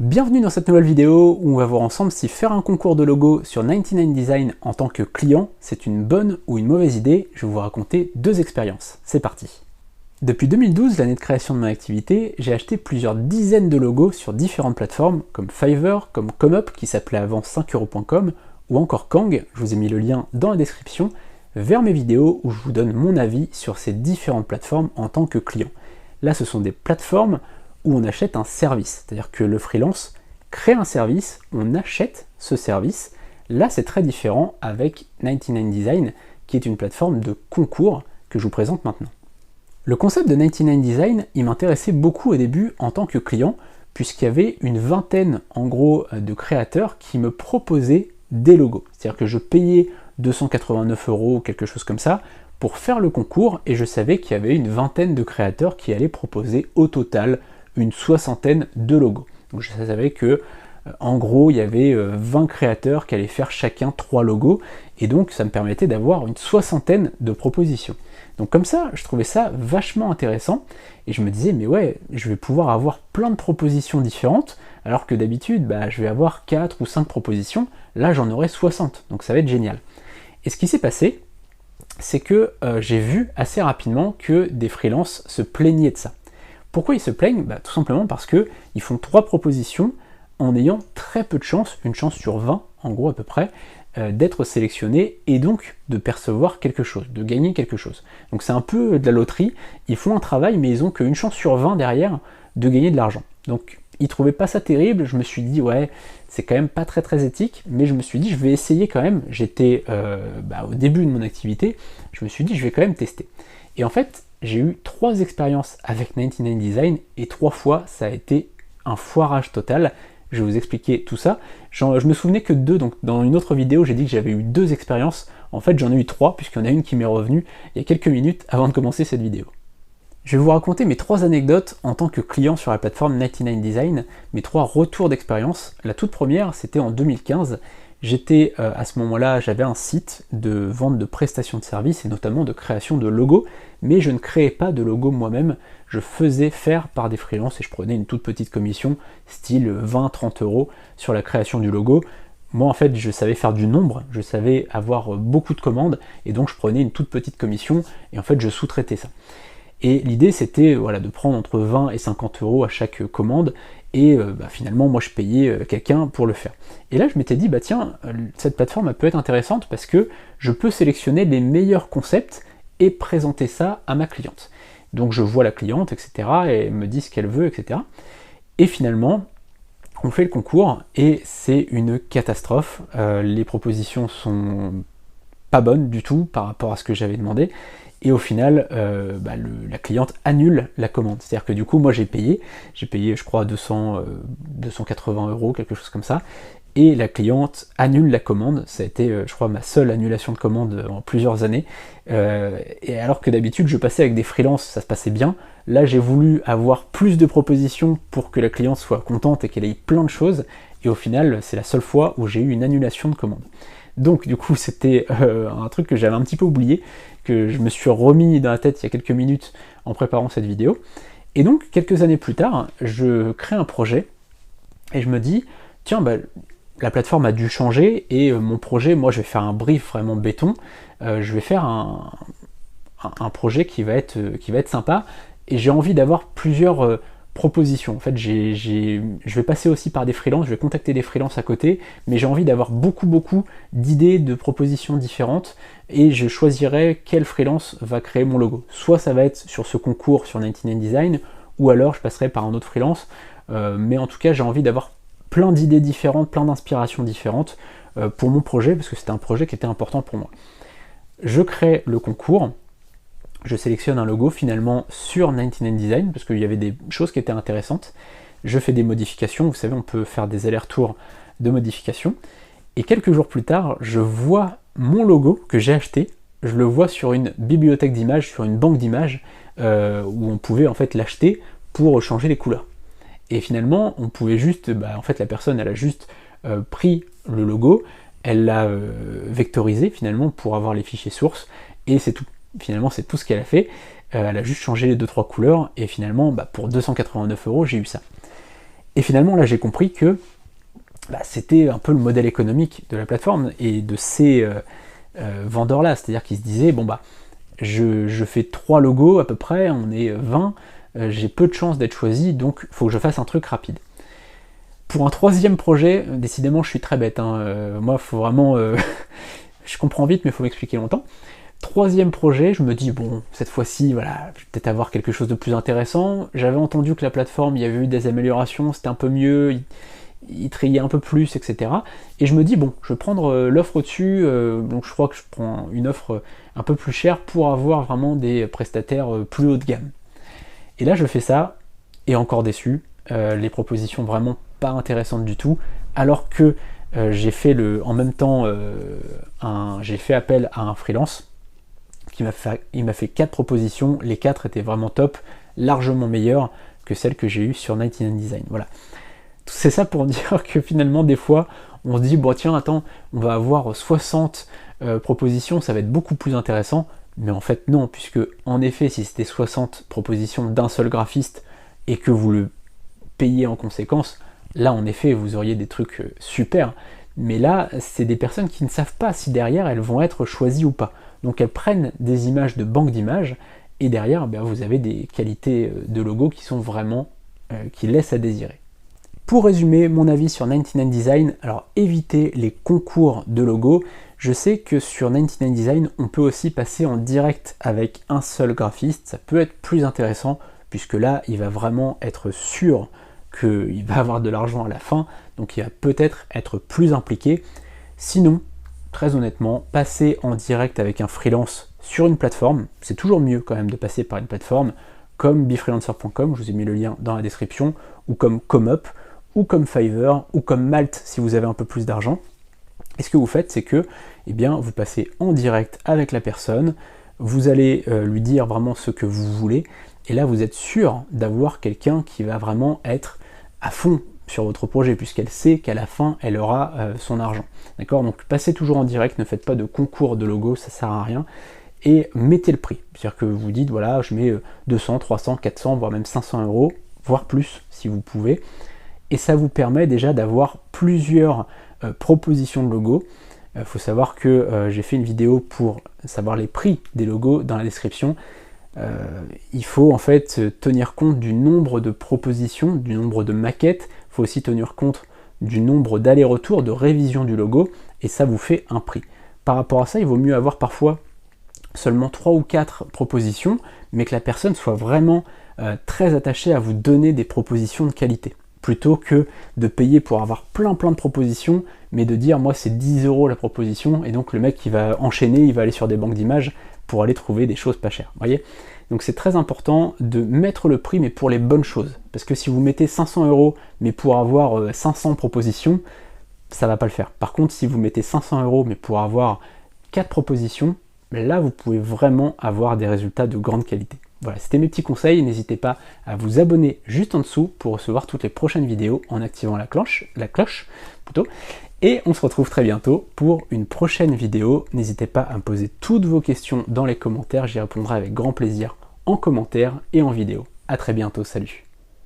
Bienvenue dans cette nouvelle vidéo où on va voir ensemble si faire un concours de logo sur 99design en tant que client, c'est une bonne ou une mauvaise idée. Je vais vous raconter deux expériences. C'est parti. Depuis 2012, l'année de création de mon activité, j'ai acheté plusieurs dizaines de logos sur différentes plateformes comme Fiverr, comme ComeUp qui s'appelait avant 5euros.com ou encore Kang, je vous ai mis le lien dans la description, vers mes vidéos où je vous donne mon avis sur ces différentes plateformes en tant que client. Là, ce sont des plateformes où on achète un service, c'est-à-dire que le freelance crée un service, on achète ce service. Là, c'est très différent avec 99design, qui est une plateforme de concours que je vous présente maintenant. Le concept de 99design, il m'intéressait beaucoup au début en tant que client, puisqu'il y avait une vingtaine, en gros, de créateurs qui me proposaient des logos. C'est-à-dire que je payais 289 € ou quelque chose comme ça, pour faire le concours, et je savais qu'il y avait une vingtaine de créateurs qui allaient proposer au total une soixantaine de logos. Donc je savais que en gros il y avait 20 créateurs qui allaient faire chacun 3 logos, et donc ça me permettait d'avoir une soixantaine de propositions. Donc comme ça, je trouvais ça vachement intéressant, et je me disais mais ouais, je vais pouvoir avoir plein de propositions différentes, alors que d'habitude je vais avoir 4 ou 5 propositions, là j'en aurai 60, donc ça va être génial. Et ce qui s'est passé, c'est que j'ai vu assez rapidement que des freelances se plaignaient de ça. Pourquoi ils se plaignent? Tout simplement parce qu'ils font 3 propositions en ayant très peu de chance, une chance sur 20 en gros à peu près, d'être sélectionnés et donc de percevoir quelque chose, de gagner quelque chose. Donc c'est un peu de la loterie, ils font un travail mais ils n'ont qu'une chance sur 20 derrière de gagner de l'argent. Donc ils trouvaient pas ça terrible, je me suis dit ouais, c'est quand même pas très éthique, mais je me suis dit je vais essayer quand même, j'étais au début de mon activité, je me suis dit je vais quand même tester. Et en fait, j'ai eu 3 expériences avec 99design et 3 fois ça a été un foirage total. Je vais vous expliquer tout ça. Je me souvenais que 2, donc dans une autre vidéo j'ai dit que j'avais eu 2 expériences. En fait j'en ai eu 3 puisqu'il y en a une qui m'est revenue il y a quelques minutes avant de commencer cette vidéo. Je vais vous raconter mes 3 anecdotes en tant que client sur la plateforme 99design, mes 3 retours d'expérience. La toute première, c'était en 2015. J'étais à ce moment-là, j'avais un site de vente de prestations de services et notamment de création de logos, mais je ne créais pas de logos moi-même, je faisais faire par des freelances et je prenais une toute petite commission, style 20-30 € sur la création du logo. Moi en fait je savais faire du nombre, je savais avoir beaucoup de commandes et donc je prenais une toute petite commission et en fait je sous-traitais ça. Et l'idée c'était de prendre entre 20 et 50 € à chaque commande, et finalement moi je payais quelqu'un pour le faire. Et là je m'étais dit tiens, cette plateforme elle peut être intéressante parce que je peux sélectionner les meilleurs concepts et présenter ça à ma cliente. Donc je vois la cliente, etc. et elle me dit ce qu'elle veut, etc. Et finalement, on fait le concours et c'est une catastrophe. Les propositions sont pas bonnes du tout par rapport à ce que j'avais demandé. Et au final, la cliente annule la commande. C'est-à-dire que du coup, moi j'ai payé je crois 280 €, quelque chose comme ça, et la cliente annule la commande. Ça a été, je crois, ma seule annulation de commande en plusieurs années. Et alors que d'habitude, je passais avec des freelances, ça se passait bien. Là, j'ai voulu avoir plus de propositions pour que la cliente soit contente et qu'elle ait plein de choses. Et au final, c'est la seule fois où j'ai eu une annulation de commande. Donc du coup c'était un truc que j'avais un petit peu oublié, que je me suis remis dans la tête il y a quelques minutes en préparant cette vidéo. Et donc quelques années plus tard, je crée un projet et je me dis tiens la plateforme a dû changer et mon projet, moi je vais faire un brief vraiment béton, je vais faire un projet qui va être sympa et j'ai envie d'avoir plusieurs propositions. En fait, je vais passer aussi par des freelances, je vais contacter des freelances à côté, mais j'ai envie d'avoir beaucoup d'idées, de propositions différentes, et je choisirai quel freelance va créer mon logo. Soit ça va être sur ce concours sur 99design, ou alors je passerai par un autre freelance, mais en tout cas j'ai envie d'avoir plein d'idées différentes, plein d'inspirations différentes pour mon projet, parce que c'était un projet qui était important pour moi. Je crée le concours, je sélectionne un logo finalement sur 99design parce qu'il y avait des choses qui étaient intéressantes. Je fais des modifications, vous savez, on peut faire des allers-retours de modifications. Et quelques jours plus tard, je vois mon logo que j'ai acheté, je le vois sur une bibliothèque d'images, sur une banque d'images, où on pouvait en fait l'acheter pour changer les couleurs. Et finalement, on pouvait juste, en fait la personne elle a juste pris le logo, elle l'a vectorisé finalement pour avoir les fichiers sources, et c'est tout. Finalement c'est tout ce qu'elle a fait, elle a juste changé les 2-3 couleurs, et finalement pour 289 € j'ai eu ça. Et finalement, là, j'ai compris que c'était un peu le modèle économique de la plateforme et de ces vendeurs-là. C'est-à-dire qu'ils se disaient, bon je fais 3 logos à peu près, on est 20, j'ai peu de chances d'être choisi, donc il faut que je fasse un truc rapide. Pour un 3e projet, décidément je suis très bête, moi faut vraiment... je comprends vite mais il faut m'expliquer longtemps. 3e projet, je me dis bon, cette fois-ci, voilà, je vais peut-être avoir quelque chose de plus intéressant. J'avais entendu que la plateforme, il y avait eu des améliorations, c'était un peu mieux, il triait un peu plus, etc. Et je me dis bon, je vais prendre l'offre au-dessus, donc je crois que je prends une offre un peu plus chère pour avoir vraiment des prestataires plus haut de gamme. Et là je fais ça, et encore déçu, les propositions vraiment pas intéressantes du tout, alors que j'ai fait en même temps j'ai fait appel à un freelance il m'a fait 4 propositions, les 4 étaient vraiment top, largement meilleures que celles que j'ai eues sur 99 Design. Voilà. C'est ça pour dire que finalement des fois on se dit bon tiens attends, on va avoir 60 propositions, ça va être beaucoup plus intéressant, mais en fait non, puisque en effet si c'était 60 propositions d'un seul graphiste et que vous le payez en conséquence, là en effet vous auriez des trucs super, mais là c'est des personnes qui ne savent pas si derrière elles vont être choisies ou pas, donc elles prennent des images de banque d'images et derrière vous avez des qualités de logo qui sont vraiment qui laissent à désirer. Pour résumer mon avis sur 99 Design, alors évitez les concours de logos. Je sais que sur 99 Design on peut aussi passer en direct avec un seul graphiste, ça peut être plus intéressant puisque là il va vraiment être sûr qu'il va avoir de l'argent à la fin, donc il va peut-être être plus impliqué. Sinon, très honnêtement, passer en direct avec un freelance sur une plateforme, c'est toujours mieux quand même de passer par une plateforme comme befreelancer.com, je vous ai mis le lien dans la description, ou comme ComeUp, ou comme Fiverr, ou comme Malt si vous avez un peu plus d'argent. Et ce que vous faites, c'est que vous passez en direct avec la personne, vous allez lui dire vraiment ce que vous voulez, et là vous êtes sûr d'avoir quelqu'un qui va vraiment être à fond sur votre projet, puisqu'elle sait qu'à la fin, elle aura son argent. D'accord? Donc passez toujours en direct, ne faites pas de concours de logos, ça sert à rien, et mettez le prix. C'est-à-dire que vous dites, voilà, je mets 200, 300, 400, voire même 500 €, voire plus, si vous pouvez, et ça vous permet déjà d'avoir plusieurs propositions de logos. Il faut savoir que j'ai fait une vidéo pour savoir les prix des logos dans la description. Il faut en fait tenir compte du nombre de propositions, du nombre de maquettes, il faut aussi tenir compte du nombre d'allers-retours, de révision du logo, et ça vous fait un prix. Par rapport à ça, il vaut mieux avoir parfois seulement 3 ou 4 propositions, mais que la personne soit vraiment très attachée à vous donner des propositions de qualité, plutôt que de payer pour avoir plein de propositions, mais de dire moi c'est 10 € la proposition, et donc le mec qui va enchaîner, il va aller sur des banques d'images pour aller trouver des choses pas chères, voyez. Donc c'est très important de mettre le prix, mais pour les bonnes choses, parce que si vous mettez 500 €, mais pour avoir 500 propositions, ça va pas le faire. Par contre, si vous mettez 500 €, mais pour avoir 4 propositions, là vous pouvez vraiment avoir des résultats de grande qualité. Voilà, c'était mes petits conseils, n'hésitez pas à vous abonner juste en dessous pour recevoir toutes les prochaines vidéos en activant la cloche plutôt. Et on se retrouve très bientôt pour une prochaine vidéo. N'hésitez pas à me poser toutes vos questions dans les commentaires, j'y répondrai avec grand plaisir en commentaire et en vidéo. A très bientôt, salut!